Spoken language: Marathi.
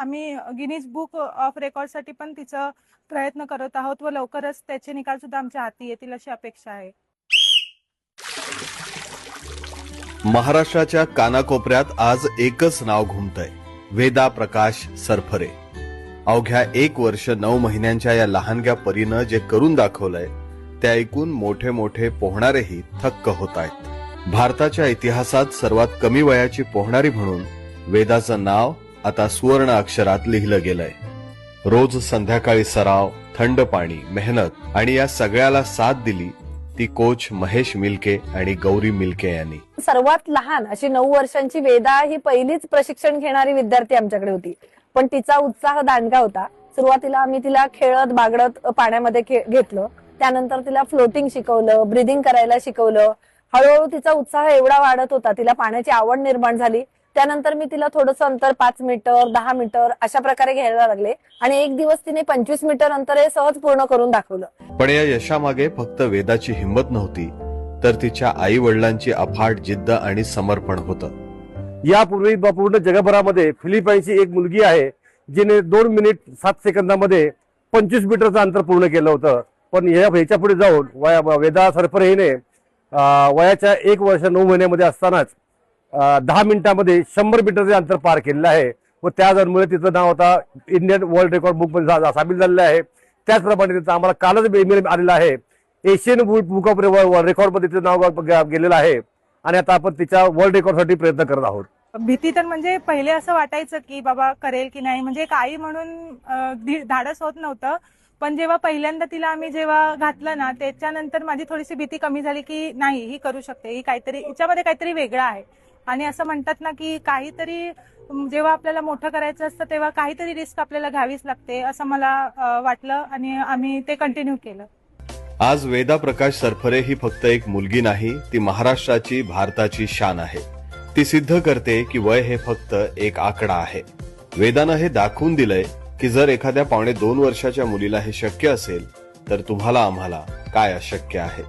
आम्ही गिनीज बुक ऑफ रेकॉर्डसाठी पण तिचा प्रयत्न करत आहोत व लवकरच त्याचे निकाल सुद्धा आमच्या हाती येतील अशी अपेक्षा आहे. महाराष्ट्राच्या कानाकोपऱ्यात आज एकच नाव घुमतंय, वेदा प्रकाश सरफरे. अवघ्या 1 वर्ष 9 महिन्यांच्या या लहानग्या परीनं जे करून दाखवलंय ते ऐकून मोठे मोठे पोहणारेही थक्क होत आहेत. भारताच्या इतिहासात सर्वात कमी वयाची पोहणारी म्हणून वेदाचं नाव आता सुवर्ण अक्षरात लिहिलं गेलंय. रोज संध्याकाळी सराव, थंड पाणी, मेहनत आणि या सगळ्याला साथ दिली ती कोच महेश मिल्के आणि गौरी मिल्के यांनी. सर्वात लहान अशी 9 वर्षांची वेदा ही पहिलीच प्रशिक्षण घेणारी विद्यार्थी आमच्याकडे होती, पण तिचा उत्साह दांडगा होता. सुरुवातीला आम्ही तिला खेळत बागडत पाण्यामध्ये घेतलं, त्यानंतर तिला फ्लोटिंग शिकवलं, ब्रीदिंग करायला शिकवलं. हळूहळू तिचा उत्साह एवढा वाढत होता, तिला पाण्याची आवड निर्माण झाली. त्यानंतर मी तिला थोडंसं अंतर 5 मीटर 10 मीटर अशा प्रकारे घ्यायला लागले आणि एक दिवस तिने 25 मीटर अंतर हे सहज पूर्ण करून दाखवलं. पण या यशामागे फक्त वेदाची हिंमत नव्हती, तर तिच्या आई वडिलांची अफाट जिद्द आणि समर्पण होतं. यापूर्वी पूर्ण जगभरामध्ये फिलिपाईनची एक मुलगी आहे जिने 2 मिनिट 7 सेकंदामध्ये 25 मीटरचं अंतर पूर्ण केलं होतं. पण ह्याच्या पुढे जाऊन वेदा सरफरे हिने वयाच्या 1 वर्ष 9 महिन्यामध्ये असतानाच 10 मिनिटांमध्ये 100 मीटरचे अंतर पार केलेलं आहे व त्यामुळे तिचं नाव आता इंडियन वर्ल्ड रेकॉर्ड बुक मध्ये सामील झालेलं आहे. त्याचप्रमाणे तिचं आम्हाला कालच ईमेल आलेला आहे, एशियन बुक ऑफ रेकॉर्ड मध्ये तिचं नाव गेलेलं आहे आणि आता आपण तिच्या वर्ल्ड रेकॉर्डसाठी प्रयत्न करत आहोत. भीती तर म्हणजे पहिले असं वाटायचं की बाबा करेल की नाही, म्हणजे एक आई म्हणून धाडस होत नव्हतं. पण जेव्हा पहिल्यांदा तिला आम्ही जेव्हा घातलं ना, त्याच्यानंतर माझी थोडीशी भीती कमी झाली की नाही, ही करू शकते, ही काहीतरी हिच्यामध्ये काहीतरी वेगळं आहे. आणि असं म्हणतात ना की काहीतरी जेव्हा आपल्याला मोठं करायचं असतं तेव्हा काहीतरी रिस्क आपल्याला घ्यावीच लागते, असं मला वाटलं आणि आम्ही ते कंटिन्यू केलं. आज वेदा प्रकाश सरफरे ही फक्त एक मुलगी नाही, ती महाराष्ट्राची, भारताची शान आहे. ती सिद्ध करते की वय हे फक्त एक आकडा आहे. वेदानं हे दाखवून दिलंय की जर एखाद्या 2.25 वर्षाच्या मुलीला हे शक्य असेल तर तुम्हाला आम्हाला काय अशक्य आहे.